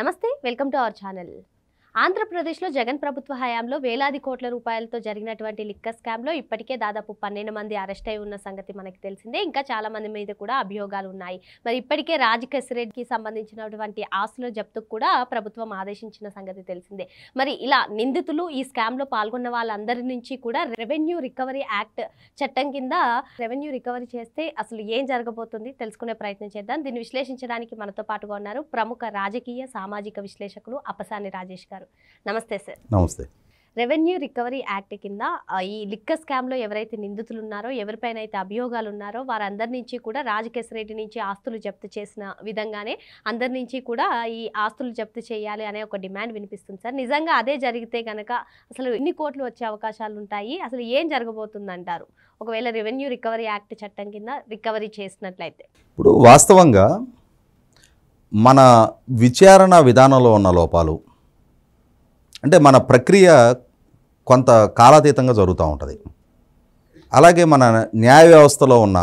నమస్తే, welcome to our channel. ఆంధ్రప్రదేశ్లో జగన్ ప్రభుత్వ హయాంలో వేలాది కోట్ల రూపాయలతో జరిగినటువంటి లిక్కర్ స్కామ్లో ఇప్పటికే దాదాపు 12 మంది అరెస్ట్ అయి ఉన్న సంగతి మనకి తెలిసిందే. ఇంకా చాలా మంది మీద కూడా అభియోగాలు ఉన్నాయి. మరి ఇప్పటికే రాజకేశ్వరరెడ్డికి సంబంధించినటువంటి ఆస్తుల జప్తుకు కూడా ప్రభుత్వం ఆదేశించిన సంగతి తెలిసిందే. మరి ఇలా నిందితులు ఈ స్కామ్లో పాల్గొన్న వాళ్ళందరి నుంచి కూడా రెవెన్యూ రికవరీ యాక్ట్ చట్టం కింద రెవెన్యూ రికవరీ చేస్తే అసలు ఏం జరగబోతుంది తెలుసుకునే ప్రయత్నం చేద్దాం. దీన్ని విశ్లేషించడానికి మనతో పాటుగా ఉన్నారు ప్రముఖ రాజకీయ సామాజిక విశ్లేషకులు అప్పసాని రాజేష్ గారు. నమస్తే సార్. నమస్తే. రెవెన్యూ రికవరీ యాక్ట్ కింద ఈ లిక్కర్ స్కామ్లో ఎవరైతే నిందితులు ఉన్నారో, ఎవరిపైన అయితే అభియోగాలు ఉన్నారో వారందరి నుంచి కూడా రాజకేశ్వరరెడ్డి నుంచి ఆస్తులు జప్తు చేసిన విధంగానే అందరి నుంచి కూడా ఈ ఆస్తులు జప్తు చేయాలి అనే ఒక డిమాండ్ వినిపిస్తుంది సార్. నిజంగా అదే జరిగితే కనుక అసలు ఎన్ని కోట్లు వచ్చే అవకాశాలు ఉంటాయి, అసలు ఏం జరగబోతుంది అంటారు ఒకవేళ రెవెన్యూ రికవరీ యాక్ట్ చట్టం కింద రికవరీ చేసినట్లయితే? ఇప్పుడు వాస్తవంగా మన విచారణ విధానంలో ఉన్న లోపాలు అంటే మన ప్రక్రియ కొంత కాలాతీతంగా జరుగుతూ ఉంటుంది. అలాగే మన న్యాయ వ్యవస్థలో ఉన్న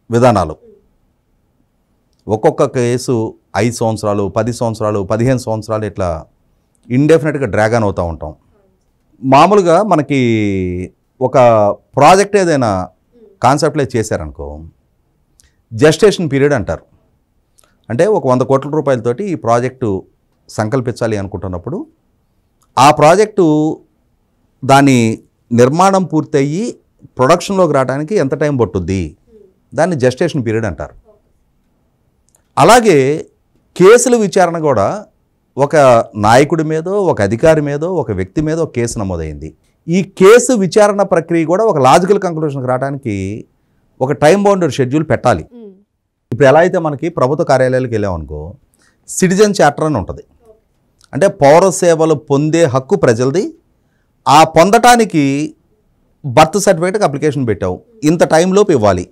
విధానాలు ఒక్కొక్క కేసు 5 సంవత్సరాలు 10 సంవత్సరాలు 15 సంవత్సరాలు ఇట్లా ఇండెఫినెట్గా డ్రాగ్ ఆన్ అవుతూ ఉంటాం. మామూలుగా మనకి ఒక ప్రాజెక్ట్ ఏదైనా కాన్సెప్ట్లే చేశారనుకో జెస్టేషన్ పీరియడ్ అంటారు. అంటే ఒక 100 కోట్ల రూపాయలతోటి ఈ ప్రాజెక్టు సంకల్పించాలి అనుకుంటున్నప్పుడు ఆ ప్రాజెక్టు దాని నిర్మాణం పూర్తయ్యి ప్రొడక్షన్లోకి రావడానికి ఎంత టైం పట్టుద్ది, దాన్ని జెస్టేషన్ పీరియడ్ అంటారు. అలాగే కేసుల విచారణ కూడా ఒక నాయకుడి మీదో ఒక అధికారి మీదో ఒక వ్యక్తి మీదో ఒక కేసు నమోదైంది. ఈ కేసు విచారణ ప్రక్రియ కూడా ఒక లాజికల్ కంక్లూషన్కి రావడానికి ఒక టైం బౌండెడ్ షెడ్యూల్ పెట్టాలి. ఇప్పుడు ఎలా అయితే మనకి ప్రభుత్వ కార్యాలయాలకు వెళ్ళామనుకో సిటిజన్ చార్టర్ అని ఉంటుంది. అంటే పౌర సేవలు పొందే హక్కు ప్రజలది. ఆ పొందటానికి బర్త్ సర్టిఫికేట్కి అప్లికేషన్ పెట్టావు, ఇంత టైంలోపు ఇవ్వాలి.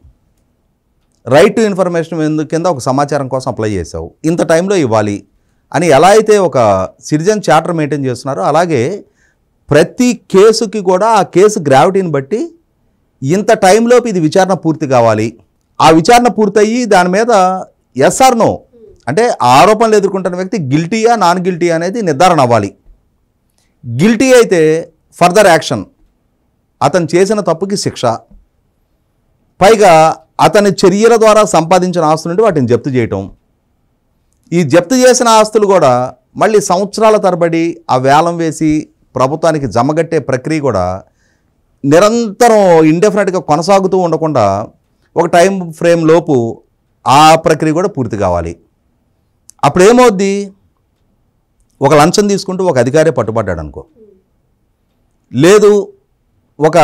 రైట్ టు ఇన్ఫర్మేషన్ కింద ఒక సమాచారం కోసం అప్లై చేసావు, ఇంత టైంలో ఇవ్వాలి అని ఎలా అయితే ఒక సిటిజన్ చార్టర్ మెయింటైన్ చేస్తున్నారో అలాగే ప్రతి కేసుకి కూడా ఆ కేసు గ్రావిటీని బట్టి ఇంత టైంలోపు ఇది విచారణ పూర్తి కావాలి. ఆ విచారణ పూర్తయ్యి దాని మీద ఎస్ ఆర్ నో అంటే ఆరోపణలు ఎదుర్కొంటున్న వ్యక్తి గిల్టీయా నాన్ గిల్టీ అనేది నిర్ధారణ అవ్వాలి. గిల్టీ అయితే ఫర్దర్ యాక్షన్, అతను చేసిన తప్పుకి శిక్ష, పైగా అతని చర్యల ద్వారా సంపాదించిన ఆస్తుల నుండి వాటిని జప్తు చేయటం. ఈ జప్తు చేసిన ఆస్తులు కూడా మళ్ళీ సంవత్సరాల తరబడి ఆ వేలం వేసి ప్రభుత్వానికి జమగట్టే ప్రక్రియ కూడా నిరంతరం ఇండెఫినెట్గా కొనసాగుతూ ఉండకుండా ఒక టైం ఫ్రేమ్ లోపు ఆ ప్రక్రియ కూడా పూర్తి కావాలి. అప్పుడు ఏమవుద్ది, ఒక లంచం తీసుకుంటూ ఒక అధికారి పట్టుబడ్డాడు అనుకో, లేదు ఒక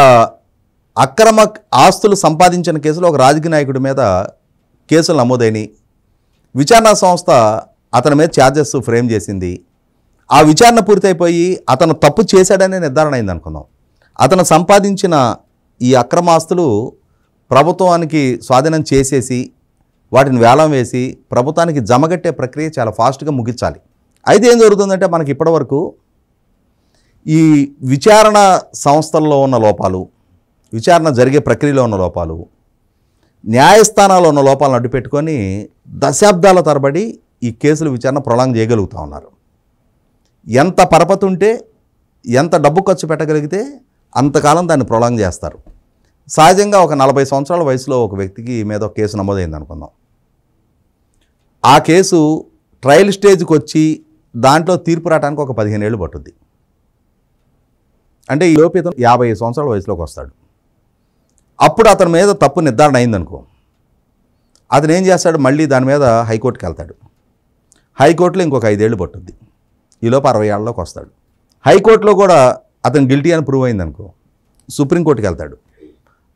అక్రమ ఆస్తులు సంపాదించిన కేసులో ఒక రాజకీయ నాయకుడి మీద కేసులు నమోదైనవి, విచారణ సంస్థ అతని మీద ఛార్జెస్ ఫ్రేమ్ చేసింది, ఆ విచారణ పూర్తయిపోయి అతను తప్పు చేశాడనే నిర్ధారణ అయింది అనుకుందాం. అతను సంపాదించిన ఈ అక్రమాస్తులు ప్రభుత్వానికి స్వాధీనం చేసేసి వాటిని వేలం వేసి ప్రభుత్వానికి జమగట్టే ప్రక్రియ చాలా ఫాస్ట్గా ముగించాలి. అయితే ఏం జరుగుతుందంటే మనకి ఇప్పటివరకు ఈ విచారణ సంస్థల్లో ఉన్న లోపాలు, విచారణ జరిగే ప్రక్రియలో ఉన్న లోపాలు, న్యాయస్థానాల్లో ఉన్న లోపాలను అడ్డుపెట్టుకొని దశాబ్దాల తరబడి ఈ కేసుల విచారణ ప్రొలాంగ్ చేయగలుగుతూ ఉన్నారు. ఎంత పరపతి ఉంటే ఎంత డబ్బు ఖర్చు పెట్టగలిగితే అంతకాలం దాన్ని ప్రొలాంగ్ చేస్తారు. సహజంగా ఒక 40 సంవత్సరాల వయసులో ఒక వ్యక్తికి మీద ఒక కేసు నమోదైంది అనుకుందాం. ఆ కేసు ట్రయల్ స్టేజ్కి వచ్చి దాంట్లో తీర్పు రావడానికి ఒక 15 ఏళ్ళు పట్టుద్ది. అంటే ఈ లోపు ఇతను 50 సంవత్సరాల వయసులోకి వస్తాడు. అప్పుడు అతని మీద తప్పు నిర్ధారణ అయిందనుకో, అతను ఏం చేస్తాడు, మళ్ళీ దాని మీద హైకోర్టుకి వెళ్తాడు. హైకోర్టులో ఇంకొక 5 ఏళ్ళు పట్టుద్ది. ఈ లోపు 60 ఏళ్ళలోకి వస్తాడు. హైకోర్టులో కూడా అతను గిల్టీ అని ప్రూవ్ అయిందనుకో సుప్రీంకోర్టుకి వెళ్తాడు.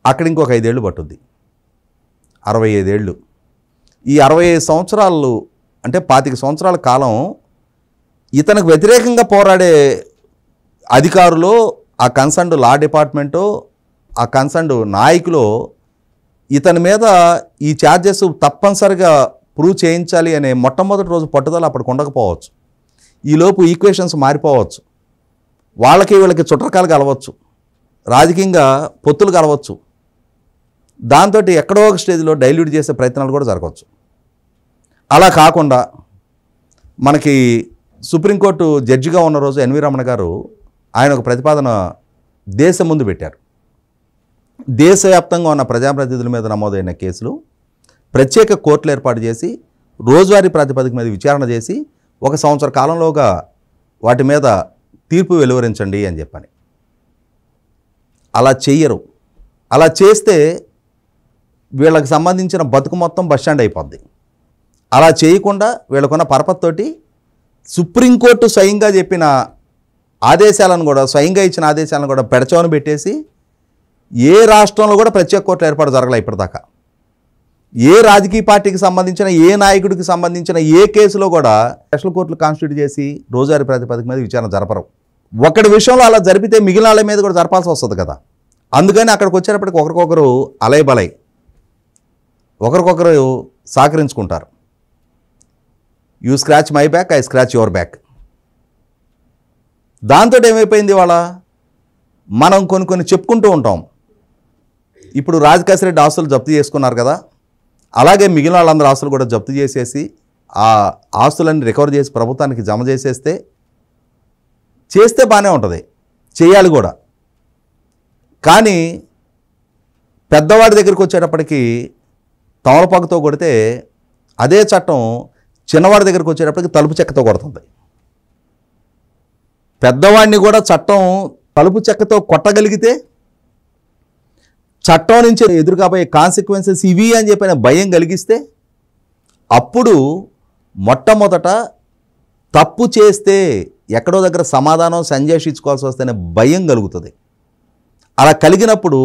అక్కడ ఇంకొక 5 ఏళ్ళు పట్టుద్ది, 65 ఏళ్ళు. ఈ 65 సంవత్సరాలు అంటే 25 సంవత్సరాల కాలం ఇతనికి వ్యతిరేకంగా పోరాడే అధికారులు, ఆ కన్సర్న్డ్ లా డిపార్ట్మెంటు, ఆ కన్సర్న్డ్ నాయకులు ఇతని మీద ఈ ఛార్జెస్ తప్పనిసరిగా ప్రూవ్ చేయించాలి అనే మొట్టమొదటి రోజు పట్టుదల అప్పటికి ఉండకపోవచ్చు. ఈలోపు ఈక్వేషన్స్ మారిపోవచ్చు, వాళ్ళకి వీళ్ళకి చుట్టకాలు కలవచ్చు, రాజకీయంగా పొత్తులు కలవచ్చు. దాంతో ఎక్కడో ఒక స్టేజ్లో డైల్యూట్ చేసే ప్రయత్నాలు కూడా జరగవచ్చు. అలా కాకుండా మనకి సుప్రీంకోర్టు జడ్జిగా ఉన్న రోజు ఎన్వి రమణ గారు ఆయన ఒక ప్రతిపాదన దేశం ముందు పెట్టారు. దేశవ్యాప్తంగా ఉన్న ప్రజాప్రతినిధుల మీద నమోదైన కేసులు ప్రత్యేక కోర్టులు ఏర్పాటు చేసి రోజువారీ ప్రాతిపదిక మీద విచారణ చేసి 1 సంవత్సర కాలంలోగా వాటి మీద తీర్పు వెలువరించండి అని చెప్పని. అలా చెయ్యరు. అలా చేస్తే వీళ్ళకి సంబంధించిన బతుకు మొత్తం బస్టాండ్ అయిపోద్ది. అలా చేయకుండా వీళ్ళకున్న పరపతితోటి సుప్రీంకోర్టు స్వయంగా చెప్పిన ఆదేశాలను కూడా, స్వయంగా ఇచ్చిన ఆదేశాలను కూడా పెడచవని పెట్టేసి ఏ రాష్ట్రంలో కూడా ప్రత్యేక కోర్టులు ఏర్పాటు జరగలే ఇప్పటిదాకా. ఏ రాజకీయ పార్టీకి సంబంధించిన, ఏ నాయకుడికి సంబంధించిన ఏ కేసులో కూడా స్పెషల్ కోర్టులు కాన్స్టిట్యూట్ చేసి రోజువారీ ప్రాతిపదిక మీద విచారణ జరపరు. ఒకటి విషయంలో అలా జరిపితే మిగిలిన వాళ్ళ మీద కూడా జరపాల్సి వస్తుంది కదా. అందుకని అక్కడికి వచ్చేటప్పటికి ఒకరికొకరు అలైబలై ఒకరికొకరు సహకరించుకుంటారు. You scratch my back, I scratch your back. దాంతో ఏమైపోయింది, ఇవాళ మనం కొన్ని చెప్పుకుంటూ ఉంటాం. ఇప్పుడు రాజకేశ్ రెడ్డి ఆస్తులు జప్తు చేసుకున్నారు కదా, అలాగే మిగిలిన వాళ్ళందరూ ఆస్తులు కూడా జప్తు చేసేసి ఆ ఆస్తులన్నీ రికవర్ చేసి ప్రభుత్వానికి జమ చేస్తే బాగానే ఉంటుంది, చేయాలి కూడా. కానీ పెద్దవాడి దగ్గరికి వచ్చేటప్పటికి తమలపాకుతో కొడితే అదే చట్టం చిన్నవాడి దగ్గరికి వచ్చేటప్పటికి తలుపు చెక్కతో కొడుతుంది. పెద్దవాడిని కూడా చట్టం తలుపు చెక్కతో కొట్టగలిగితే చట్టం నుంచి ఎదురుకాబోయే కాన్సిక్వెన్సెస్ ఇవి అని చెప్పిన భయం కలిగిస్తే అప్పుడు మొట్టమొదట తప్పు చేస్తే ఎక్కడో దగ్గర సమాధానం సంజాషించుకోవాల్సి వస్తేనే భయం కలుగుతుంది. అలా కలిగినప్పుడు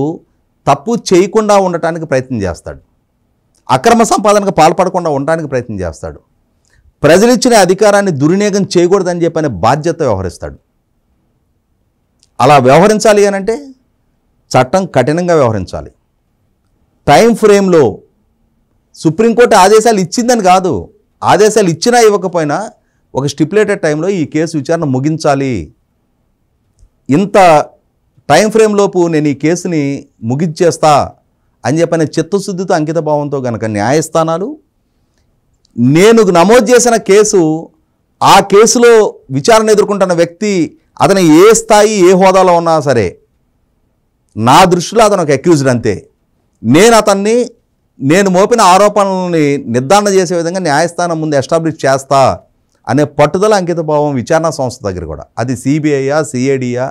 తప్పు చేయకుండా ఉండటానికి ప్రయత్నం చేస్తాడు, అక్రమ సంపాదనకు పాల్పడకుండా ఉండటానికి ప్రయత్నం చేస్తాడు, ప్రజలిచ్చిన అధికారాన్ని దుర్వినియోగం చేయకూడదని చెప్పనే బాధ్యత వ్యవహరిస్తాడు. అలా వ్యవహరించాలి అనంటే చట్టం కఠినంగా వ్యవహరించాలి. టైం ఫ్రేమ్లో సుప్రీంకోర్టు ఆదేశాలు ఇచ్చిందని కాదు, ఆదేశాలు ఇచ్చినా ఇవ్వకపోయినా ఒక స్టిపులేటెడ్ టైంలో ఈ కేసు విచారణ ముగించాలి. ఇంత టైం ఫ్రేమ్లోపు నేను ఈ కేసుని ముగించేస్తా అని చెప్పిన చిత్తశుద్ధితో అంకితభావంతో కనుక న్యాయస్థానాలు నేను నమోదు చేసిన కేసు, ఆ కేసులో విచారణ ఎదుర్కొంటున్న వ్యక్తి అతను ఏ స్థాయి ఏ హోదాలో ఉన్నా సరే నా దృష్టిలో అతను ఒక అక్యూజ్డ్ అంతే, నేను మోపిన ఆరోపణలని నిర్ధారణ చేసే విధంగా న్యాయస్థానం ముందు ఎస్టాబ్లిష్ చేస్తా అనే పట్టుదల అంకితభావం విచారణ సంస్థ దగ్గర కూడా, అది సిబిఐయా, సిఐడియా,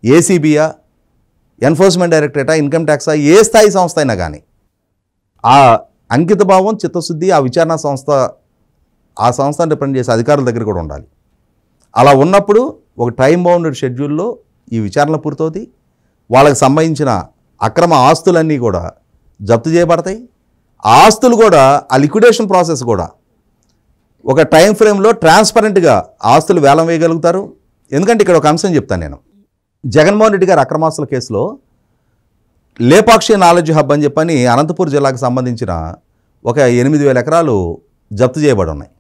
ఏసీబీయా, ఎన్ఫోర్స్మెంట్ డైరెక్టరేటా, ఇన్కమ్ ట్యాక్సా, ఏ స్థాయి సంస్థ అయినా కానీ ఆ అంకితభావం, చిత్తశుద్ధి ఆ విచారణ సంస్థ, ఆ సంస్థను రిప్రజెంట్ చేసే అధికారుల దగ్గర కూడా ఉండాలి. అలా ఉన్నప్పుడు ఒక టైం బౌండెడ్ షెడ్యూల్లో ఈ విచారణ పూర్తవుతుంది. వాళ్ళకి సంబంధించిన అక్రమ ఆస్తులన్నీ కూడా జప్తు చేయబడతాయి. ఆ ఆస్తులు కూడా, ఆ లిక్విడేషన్ ప్రాసెస్ కూడా ఒక టైం ఫ్రేమ్లో ట్రాన్స్పరెంట్గా ఆస్తులు వేలం వేయగలుగుతారు. ఎందుకంటే ఇక్కడ ఒక అంశం చెప్తాను నేను. జగన్మోహన్ రెడ్డి గారి అక్రమాస్తుల కేసులో లేపాక్షి నాలెడ్జ్ హబ్ అని చెప్పని అనంతపూర్ జిల్లాకు సంబంధించిన ఒక 8,000 ఎకరాలు జప్తు చేయబడి ఉన్నాయి.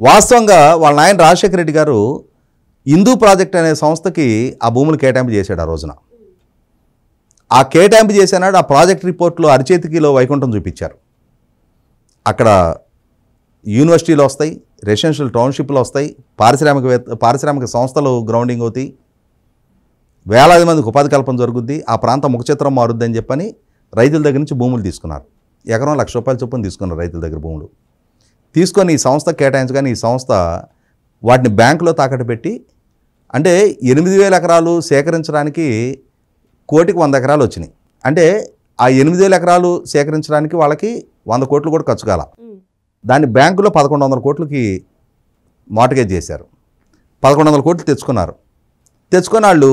వాస్తవంగా వాళ్ళ నాయన రాజశేఖర రెడ్డి గారు హిందూ ప్రాజెక్ట్ అనే సంస్థకి ఆ భూములు కేటాయింపు చేశాడు. ఆ రోజున ఆ కేటాయింపు చేసినాడు. ఆ ప్రాజెక్ట్ రిపోర్ట్లో అరిచేతికిలో వైకుంఠం చూపించారు. అక్కడ యూనివర్సిటీలు వస్తాయి, రెసిడెన్షియల్ టౌన్షిప్లు వస్తాయి, పారిశ్రామిక సంస్థలు గ్రౌండింగ్ అవుతాయి, వేలాది మందికి ఉపాధి కల్పన జరుగుద్ది, ఆ ప్రాంతం ముఖచిత్రం మారుద్ది అని చెప్పని రైతుల దగ్గర నుంచి భూములు తీసుకున్నారు. ఎకరం ₹1,00,000 చొప్పున తీసుకున్నారు రైతుల దగ్గర భూములు. తీసుకొని ఈ సంస్థ కేటాయించగానే ఈ సంస్థ వాటిని బ్యాంకులో తాకట్టు పెట్టి, అంటే 8,000 ఎకరాలు సేకరించడానికి కోటికి 100 ఎకరాలు వచ్చినాయి. అంటే ఆ 8,000 ఎకరాలు సేకరించడానికి వాళ్ళకి 100 కోట్లు కూడా ఖర్చు కాల. దాన్ని బ్యాంకులో 1,100 కోట్లకి మార్టిగేజ్ చేశారు. 1,100 కోట్లు తెచ్చుకున్నారు. తెచ్చుకొని వాళ్ళు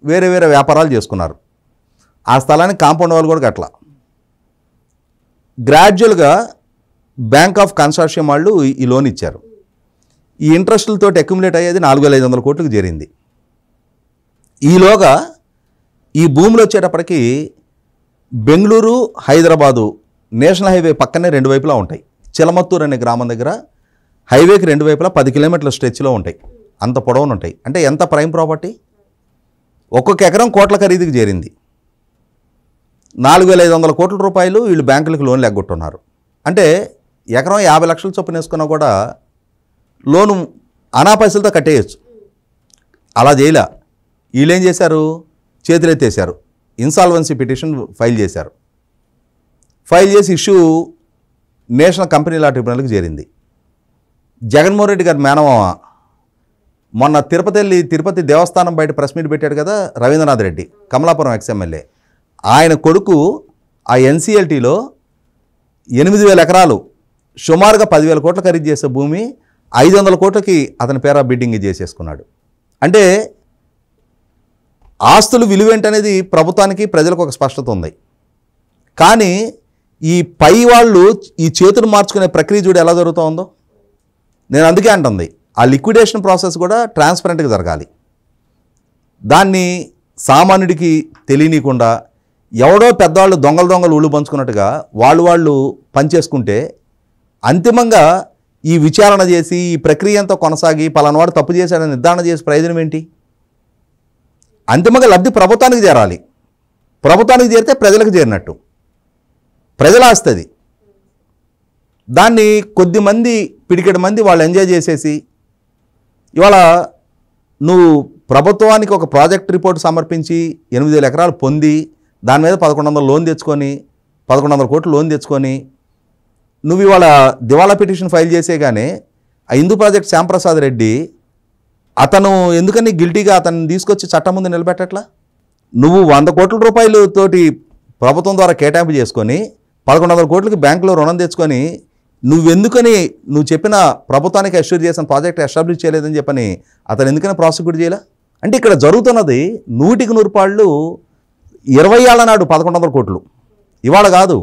వేరే వేరే వ్యాపారాలు చేసుకున్నారు. ఆ స్థలానికి కాంపౌండ్ వాళ్ళు కూడా కట్టల. గ్రాడ్యువల్గా బ్యాంక్ ఆఫ్ కన్సార్షియం వాళ్ళు ఈ లోన్ ఇచ్చారు. ఈ ఇంట్రెస్టులతో అక్యుములేట్ అయ్యేది 4,500 కోట్లకు చేరింది. ఈలోగా ఈ భూములు వచ్చేటప్పటికి బెంగళూరు, హైదరాబాదు నేషనల్ హైవే పక్కనే 2 వైపులా ఉంటాయి. చిలమత్తూరు అనే గ్రామం దగ్గర హైవేకి 2 వైపులా 10 కిలోమీటర్ల స్ట్రెచ్లో ఉంటాయి. అంత పొడవును ఉంటాయి. అంటే ఎంత ప్రైమ్ ప్రాపర్టీ. ఒక్కొక్క ఎకరం కోట్ల ఖరీదుకి చేరింది. 4,500 కోట్ల రూపాయలు వీళ్ళు బ్యాంకులకు లోన్లు ఎగ్గొట్టున్నారు. అంటే ఎకరం 50 లక్షల చొప్పున వేసుకున్నా కూడా లోను అనా పైసలతో కట్టేయచ్చు. అలా చేయలే. వీళ్ళు ఏం చేశారు, చేతులెత్తేశారు, ఇన్సాల్వెన్సీ పిటిషన్ ఫైల్ చేశారు. ఫైల్ చేసి ఇష్యూ నేషనల్ కంపెనీ లా ట్రిబ్యునల్కి చేరింది. జగన్మోహన్ రెడ్డి గారి మేనమామ మొన్న తిరుపతి దేవస్థానం బయట ప్రెస్ మీట్ పెట్టాడు కదా, రవీంద్రనాథ్ రెడ్డి, కమలాపురం ఎక్స్ఎమ్మెల్యే. ఆయన కొడుకు ఆ ఎన్సీఎల్టీలో 8,000 ఎకరాలు సుమారుగా 10,000 కోట్ల ఖరీదు చేసే భూమి 500 కోట్లకి అతని పేర బిడ్డింగ్ చేసేసుకున్నాడు. అంటే ఆస్తులు విలువేంటనేది ప్రభుత్వానికి ప్రజలకు ఒక స్పష్టత ఉంది. కానీ ఈ పై వాళ్ళు ఈ చేతులు మార్చుకునే ప్రక్రియ చూడు ఎలా జరుగుతూ ఉందో. నేను అందుకే అంటుంది, ఆ లిక్విడేషన్ ప్రాసెస్ కూడా ట్రాన్స్పరెంట్గా జరగాలి. దాన్ని సామాన్యుడికి తెలియనీయకుండా ఎవడో పెద్దవాళ్ళు దొంగలు ఊళ్ళు పంచుకున్నట్టుగా వాళ్ళు పనిచేసుకుంటే అంతిమంగా ఈ విచారణ చేసి ఈ ప్రక్రియ అంతా కొనసాగి పలానావాడు తప్పు చేశాడని నిర్ధారణ చేసి ప్రయోజనం ఏంటి? అంతిమంగా లబ్ధి ప్రభుత్వానికి చేరాలి. ప్రభుత్వానికి చేరితే ప్రజలకు చేరినట్టు, ప్రజల ఆస్తుంది. దాన్ని కొద్దిమంది పిడికెడు మంది వాళ్ళు ఎంజాయ్ చేసేసి ఇవాళ నువ్వు ప్రభుత్వానికి ఒక ప్రాజెక్ట్ రిపోర్ట్ సమర్పించి 8,000 ఎకరాలు పొంది దాని మీద 1,100 లోన్ తెచ్చుకొని 1,100 కోట్లు లోన్ తెచ్చుకొని నువ్వు ఇవాళ దివాళా పిటిషన్ ఫైల్ చేసేగానే ఆ హిందూ ప్రాజెక్ట్ శ్యాంప్రసాద్ రెడ్డి అతను ఎందుకని గిల్టీగా అతన్ని తీసుకొచ్చి చట్టం ముందు నిలబెట్టట్లా? నువ్వు 100 కోట్ల రూపాయలతోటి ప్రభుత్వం ద్వారా కేటాయింపు చేసుకొని 1,100 కోట్లకి బ్యాంకులో రుణం తెచ్చుకొని నువ్వు చెప్పిన ప్రభుత్వానికి అష్యూర్ చేసిన ప్రాజెక్ట్ ఎస్టాబ్లిష్ చేయలేదని చెప్పని అతను ఎందుకని ప్రాసిక్యూట్ చేయాల? అంటే ఇక్కడ జరుగుతున్నది 100కి 100 పాళ్ళు 20 ఏళ్ల నాడు 1,100 కోట్లు, ఇవాళ కాదు.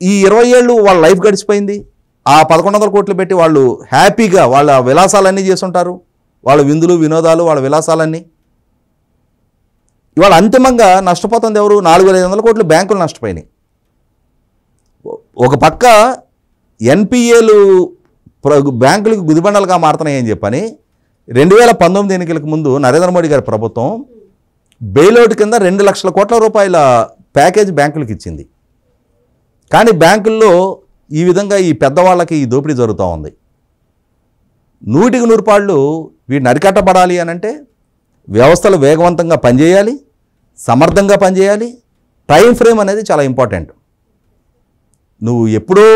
ఈ 20 ఏళ్ళు వాళ్ళ లైఫ్ గడిచిపోయింది. ఆ 1,100 కోట్లు పెట్టి వాళ్ళు హ్యాపీగా వాళ్ళ విలాసాలన్నీ చేస్తుంటారు, వాళ్ళ విందులు వినోదాలు వాళ్ళ విలాసాలన్నీ. ఇవాళ అంతిమంగా నష్టపోతుంది ఎవరు? 4,500 కోట్లు బ్యాంకులు నష్టపోయినాయి. ఒక పక్క ఎన్పిఏలు బ్యాంకులకు గుదిబండలుగా మారుతున్నాయి అని చెప్పని 2019 ఎన్నికలకు ముందు నరేంద్ర మోడీ గారి ప్రభుత్వం బెయిల్అవుట్ కింద 2 లక్షల కోట్ల రూపాయల ప్యాకేజ్ బ్యాంకులకు ఇచ్చింది. కానీ బ్యాంకుల్లో ఈ విధంగా ఈ పెద్దవాళ్ళకి ఈ దోపిడీ జరుగుతూ ఉంది. 100కి 100 పాళ్ళు వీటిని అరికట్టబడాలి అని అంటే వ్యవస్థలు వేగవంతంగా పనిచేయాలి, సమర్థంగా పనిచేయాలి. టైం ఫ్రేమ్ అనేది చాలా ఇంపార్టెంట్. నువ్వు ఎప్పుడో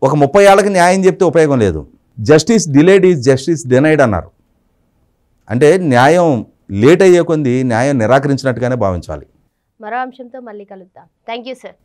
ఒక 30 ఏళ్ళకి న్యాయం చెప్తే ఉపయోగం లేదు. Justice delayed is justice denied అన్నారు. అంటే న్యాయం లేట్ అయ్యే కొంది న్యాయం నిరాకరించినట్టుగానే భావించాలి. మరో అంశంతో మళ్ళీ కలుద్దాం. Thank you sir.